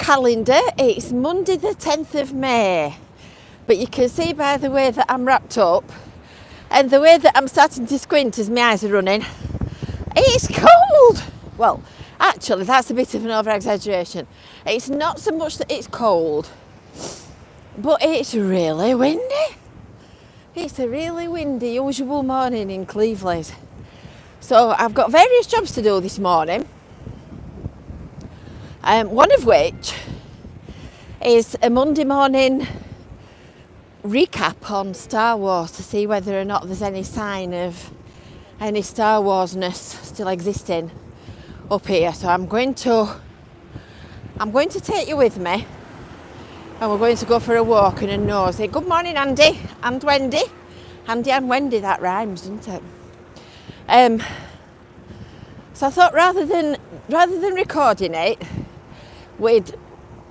calendar, it's Monday the 10th of May. But you can see by the way that I'm wrapped up and the way that I'm starting to squint as my eyes are running, it's cold. Well, actually, that's a bit of an over-exaggeration. It's not so much that it's cold, but it's really windy. It's a really windy, usual morning in Cleveleys. So I've got various jobs to do this morning. One of which is a Monday morning recap on Star Wars to see whether or not there's any sign of any Star Wars-ness still existing up here. So I'm going to take you with me, and we're going to go for a walk and a nosy. Good morning, Andy and Wendy. Andy and Wendy, that rhymes, doesn't it? So I thought rather than recording it, we'd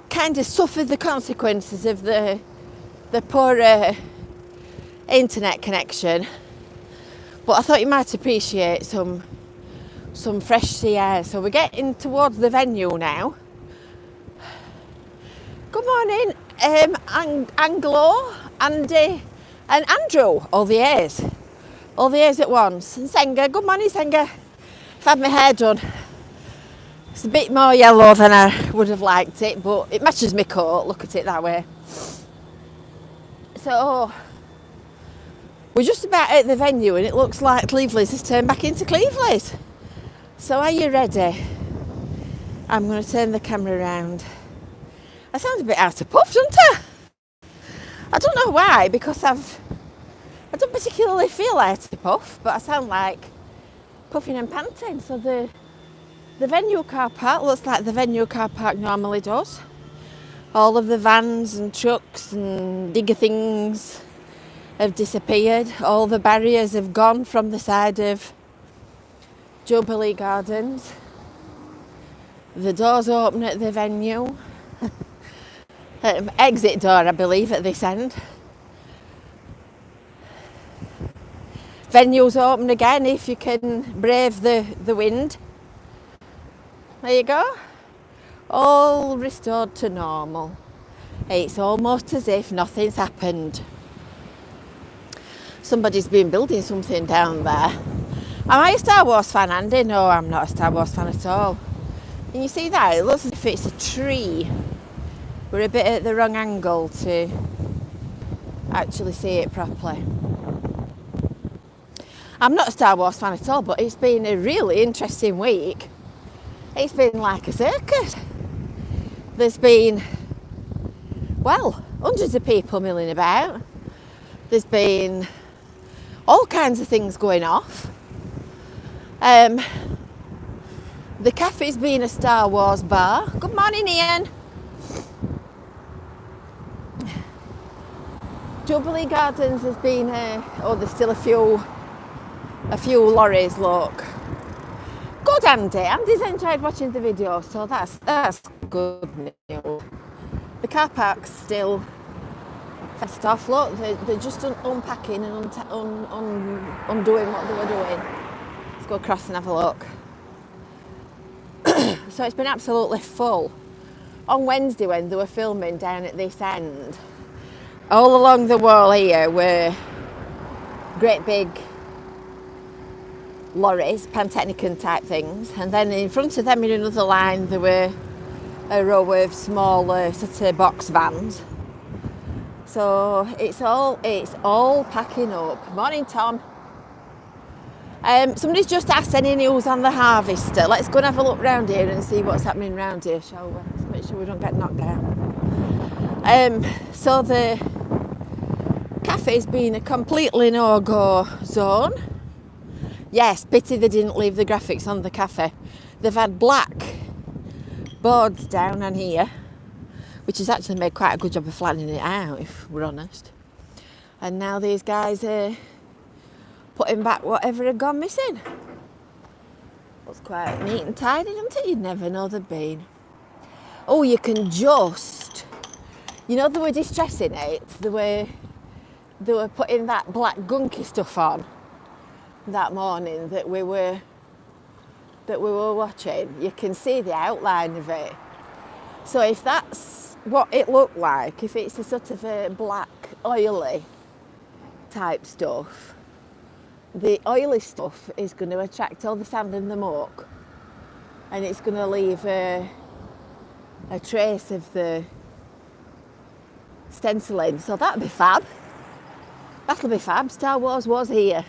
kind of suffer the consequences of the poor internet connection. But I thought you might appreciate some fresh sea air. So we're getting towards the venue now. Good morning, Anglo, Andy and Andrew. All the A's at once. And Senga, good morning Senga. I've had my hair done. It's a bit more yellow than I would have liked it, but it matches my coat, look at it that way. So, we're just about at the venue and it looks like Cleveleys has turned back into Cleveleys. So are you ready? I'm going to turn the camera around. I sound a bit out of puff, don't I? I don't know why, because I don't particularly feel out of puff, but I sound like puffing and panting. So the venue car park looks like the venue car park normally does. All of the vans and trucks and digger things have disappeared. All the barriers have gone from the side of Jubilee Gardens. The doors open at the venue. Exit door, I believe, at this end. Venue's open again if you can brave the wind. There you go. All restored to normal. It's almost as if nothing's happened. Somebody's been building something down there. Am I a Star Wars fan, Andy? No, I'm not a Star Wars fan at all. Can you see that? It looks as if it's a tree. We're a bit at the wrong angle to actually see it properly. I'm not a Star Wars fan at all, but it's been a really interesting week. It's been like a circus. There's been, well, hundreds of people milling about. There's been all kinds of things going off. The cafe's been a Star Wars bar. Good morning, Ian. Jubilee Gardens has been there's still a few lorries, look. Good, Andy. Andy's enjoyed watching the video, so that's good news. The car park's still fenced off. Look, they're just unpacking and undoing what they were doing. Let's go across and have a look. So it's been absolutely full. On Wednesday, when they were filming down at this end, all along the wall here were great big lorries, Pantechnicon type things, and then in front of them in another line there were a row of smaller sort of box vans. So it's all packing up. Morning, Tom. Somebody's just asked any news on the harvester. Let's go and have a look round here and see what's happening round here, shall we? Let's make sure we don't get knocked down. So the cafe's been a completely no-go zone. Yes, pity they didn't leave the graphics on the cafe. They've had black boards down on here, which has actually made quite a good job of flattening it out, if we're honest. And now these guys are putting back whatever had gone missing. Looks quite neat and tidy, doesn't it? You'd never know they'd been. Oh, you can just, you know, they were distressing it. They were putting that black gunky stuff on that morning that we were watching. You can see the outline of it. So if that's what it looked like, if it's a sort of a black, oily type stuff, the oily stuff is going to attract all the sand and the muck, and it's going to leave a trace of the stenciling. So that'll be fab. That'll be fab. Star Wars was here.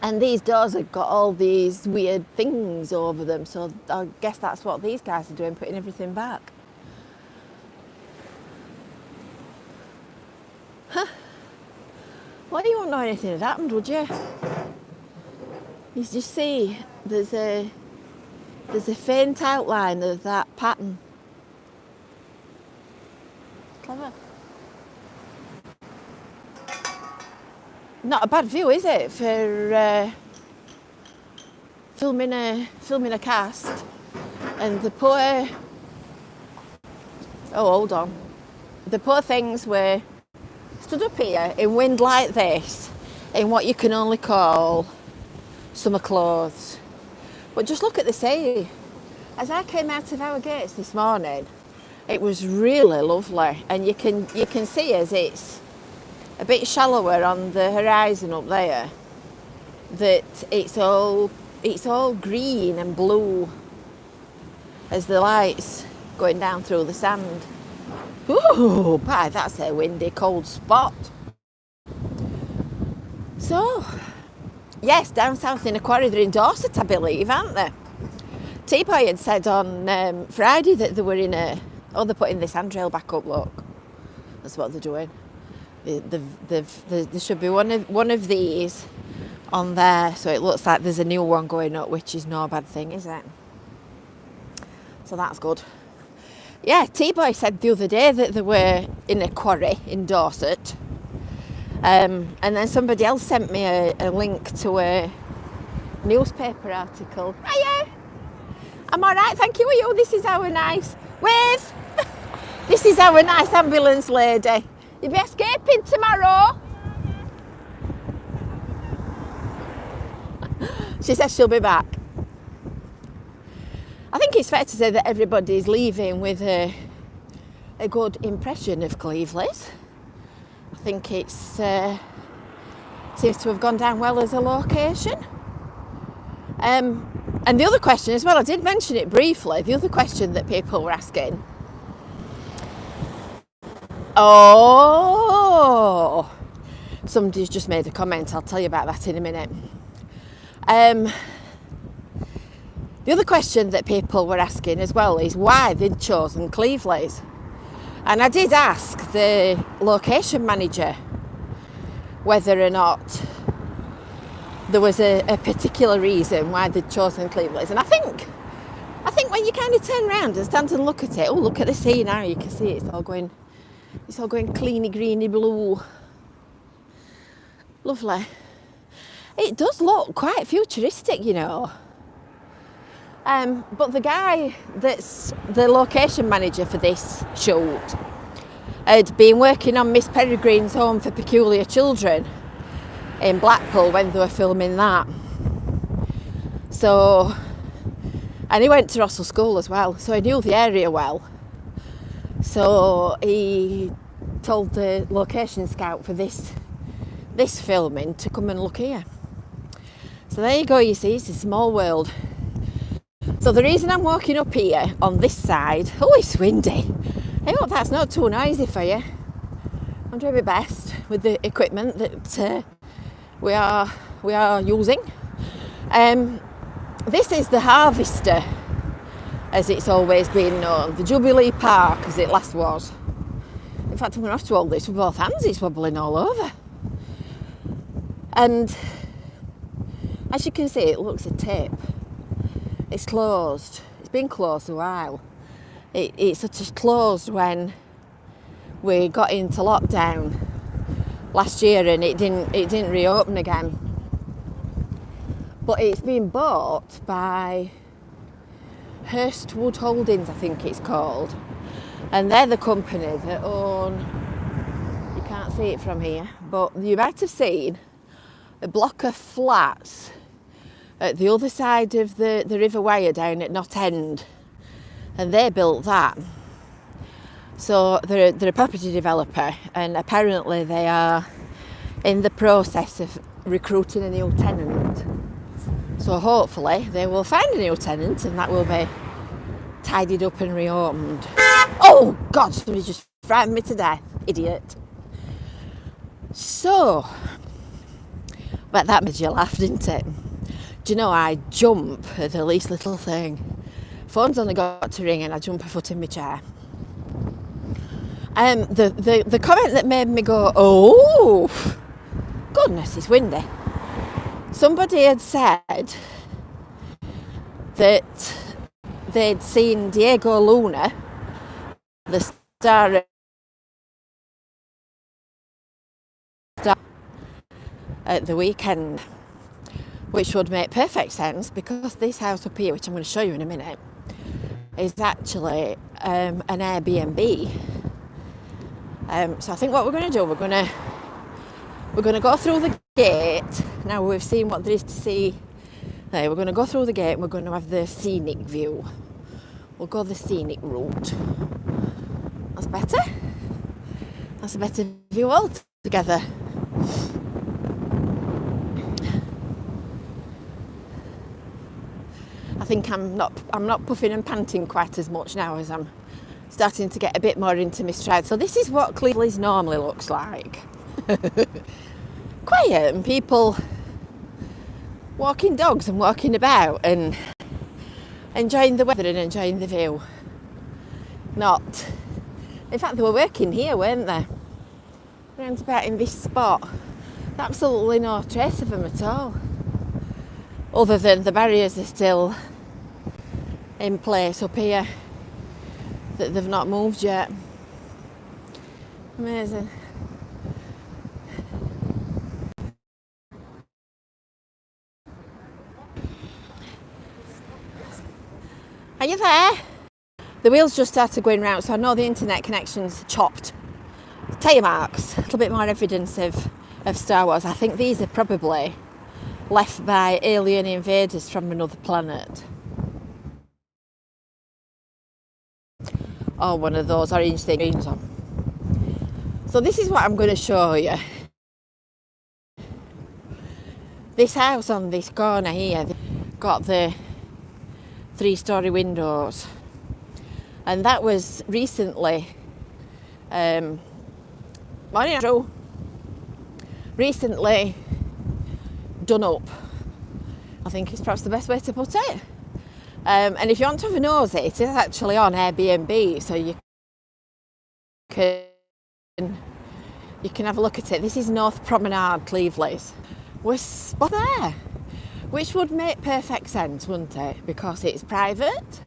And these doors have got all these weird things over them, so I guess that's what these guys are doing, putting everything back. Huh. Well, you wouldn't know anything had happened, would you? You just see there's a faint outline of that pattern. Clever. Not a bad view, is it, for filming a cast? And the poor, hold on, the poor things were stood up here in wind like this, in what you can only call summer clothes. But just look at the sea. As I came out of our gates this morning, it was really lovely, and you can see as it's a bit shallower on the horizon up there, that it's all green and blue as the light's going down through the sand. Ooh, boy, that's a windy, cold spot. So, yes, down south in a quarry, they're in Dorset, I believe, aren't they? T-Boy had said on Friday that they were in they're putting this handrail back up, look. That's what they're doing. There should be one of these on there, so it looks like there's a new one going up, which is no bad thing, is it? So that's good. Yeah, T-Boy said the other day that they were in a quarry in Dorset, and then somebody else sent me a link to a newspaper article. Hiya! I'm all right, thank you. Are you? This is our nice wave. This is our nice ambulance lady. You'll be escaping tomorrow. She says she'll be back. I think it's fair to say that everybody's leaving with a good impression of Cleveleys. I think it's seems to have gone down well as a location. And the other question as well, I did mention it briefly, the other question that people were asking. Oh, somebody's just made a comment. I'll tell you about that in a minute. The other question that people were asking as well is why they'd chosen Cleveleys. And I did ask the location manager whether or not there was a particular reason why they'd chosen Cleveleys. And I think when you kind of turn around and stand and look at it, look at the sea now, you can see it's all going cleany, greeny blue. Lovely. It does look quite futuristic, you know. But the guy that's the location manager for this shoot had been working on Miss Peregrine's Home for Peculiar Children in Blackpool when they were filming that. So, and he went to Russell School as well, so he knew the area well. So he told the location scout for this filming to come and look here. So there you go, you see, it's a small world. So the reason I'm walking up here on this side, it's windy. I hope that's not too noisy for you. I'm doing my best with the equipment that we are using. This is the Harvester, as it's always been known, the Jubilee Park as it last was. In fact, I'm going to have to hold this with both hands, it's wobbling all over. And as you can see, it looks a tip. It's closed. It's been closed a while. It sort of closed when we got into lockdown last year, and it didn't reopen again. But it's been bought by Hurstwood Holdings, I think it's called, and they're the company that own. You can't see it from here, but you might have seen a block of flats at the other side of the River Wyre down at Knott End. and they built that. So they're a property developer, and apparently they are in the process of recruiting a new tenant. So hopefully they will find a new tenant and that will be tidied up and reopened. Oh God, somebody just frightened me to death, idiot. So, but that made you laugh, didn't it? Do you know, I jump at the least little thing. Phone's only got to ring and I jump a foot in my chair. The comment that made me go, oh, goodness, it's windy. Somebody had said that they'd seen Diego Luna, the star at the weekend, which would make perfect sense because this house up here, which I'm going to show you in a minute, is actually an Airbnb. So I think what we're going to do, we're going to go through the gate. Now we've seen what there is to see there. We're going to go through the gate and we're going to have the scenic view. We'll go the scenic route. That's better. That's a better view altogether. I think I'm not puffing and panting quite as much now as I'm starting to get a bit more into my stride. So this is what Cleveleys normally looks like. Quiet and people walking dogs and walking about and enjoying the weather and enjoying the view. Not, in fact they were working here, weren't they? Around about in this spot. Absolutely no trace of them at all. Other than the barriers are still in place up here that they've not moved yet. Amazing. Are you there? The wheels just started going round, so I know the internet connection's chopped. Tyre marks, a little bit more evidence of Star Wars. I think these are probably left by alien invaders from another planet. Or one of those orange things on. So this is what I'm going to show you. This house on this corner here got the 3-story windows, and that was recently recently done up. I think it's perhaps the best way to put it. And if you want to have a nosy, it is actually on Airbnb, so you can have a look at it. This is North Promenade, Cleveleys. We're spot there, which would make perfect sense, wouldn't it? Because it's private.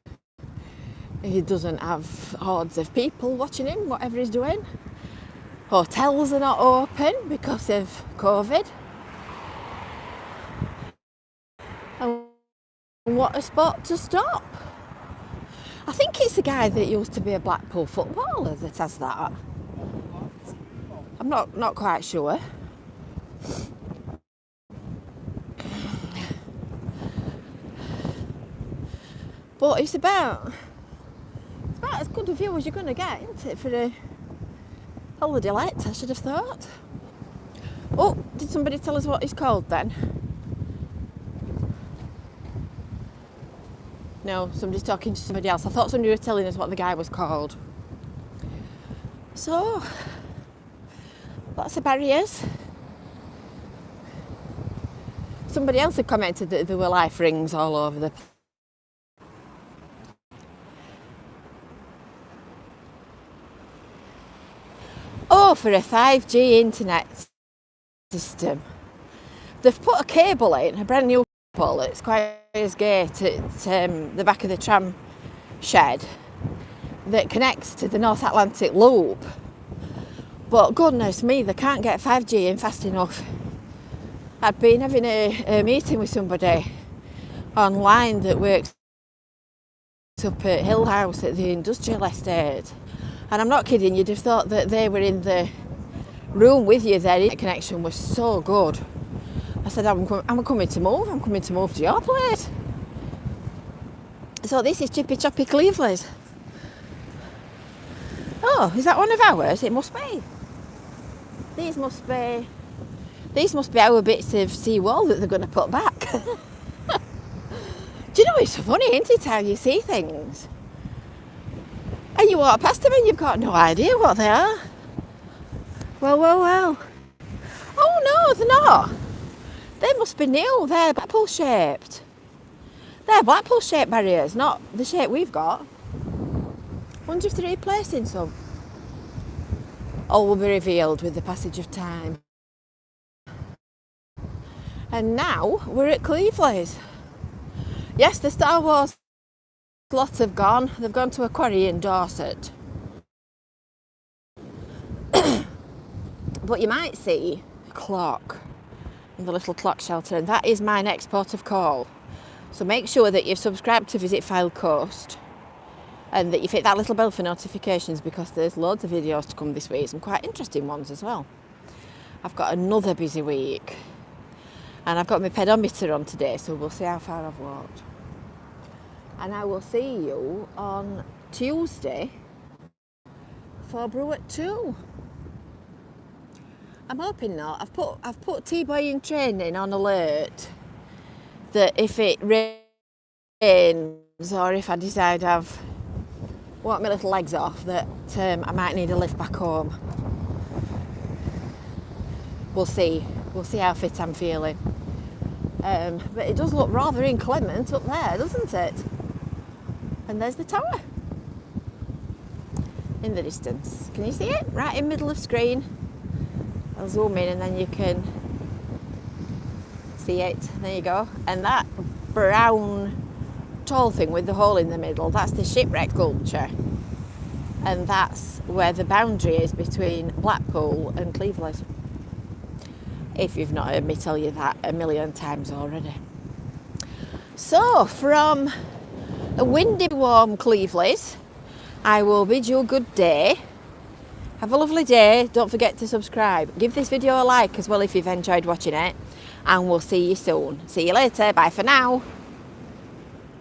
He doesn't have hordes of people watching him, whatever he's doing. Hotels are not open because of COVID. And what a spot to stop. I think it's a guy that used to be a Blackpool footballer that has that. I'm not quite sure. But it's about as good a view as you're going to get, isn't it, for a holiday let, I should have thought. Oh, did somebody tell us what it's called then? No, somebody's talking to somebody else. I thought somebody was telling us what the guy was called. So, lots of barriers. Somebody else had commented that there were life rings all over the place. Oh, for a 5G internet system. They've put a cable in, a brand new cable at Squire's Gate at the back of the tram shed that connects to the North Atlantic Loop. But goodness me, they can't get 5G in fast enough. I'd been having a meeting with somebody online that works up at Hill House at the industrial estate. And I'm not kidding, you'd have thought that they were in the room with you. Their internet connection was so good. I said, I'm coming to move. I'm coming to move to your place. So this is Chippy Choppy Cleveleys. Oh, is that one of ours? It must be. These must be our bits of seawall that they're going to put back. Do you know, it's funny, isn't it, how you see things? And you walk past them and you've got no idea what they are. Well. Oh no, they're not. They must be new. They're Blackpool shaped. They're Blackpool shaped barriers, not the shape we've got. Wonder if they're replacing some. All will be revealed with the passage of time. And now we're at Cleveleys. Yes, the Star Wars lot have gone. They've gone to a quarry in Dorset. But you might see a clock in the little clock shelter, and that is my next port of call. So make sure that you've subscribed to Visit Fylde Coast and that you've hit that little bell for notifications, because there's loads of videos to come this week, some quite interesting ones as well. I've got another busy week and I've got my pedometer on today, so we'll see how far I've walked. And I will see you on Tuesday for brew at 2. I'm hoping not. I've put T-Boy in training on alert that if it rains or if I decide I've walked my little legs off, that I might need a lift back home. We'll see. We'll see how fit I'm feeling. But it does look rather inclement up there, doesn't it? And there's the tower in the distance. Can you see it? Right in the middle of screen. I'll zoom in and then you can see it. There you go. And that brown tall thing with the hole in the middle, that's the shipwreck sculpture. And that's where the boundary is between Blackpool and Cleveleys. If you've not heard me tell you that a million times already. So from a windy, warm Cleveleys, I will bid you a good day. Have a lovely day. Don't forget to subscribe. Give this video a like as well if you've enjoyed watching it. And we'll see you soon. See you later. Bye for now.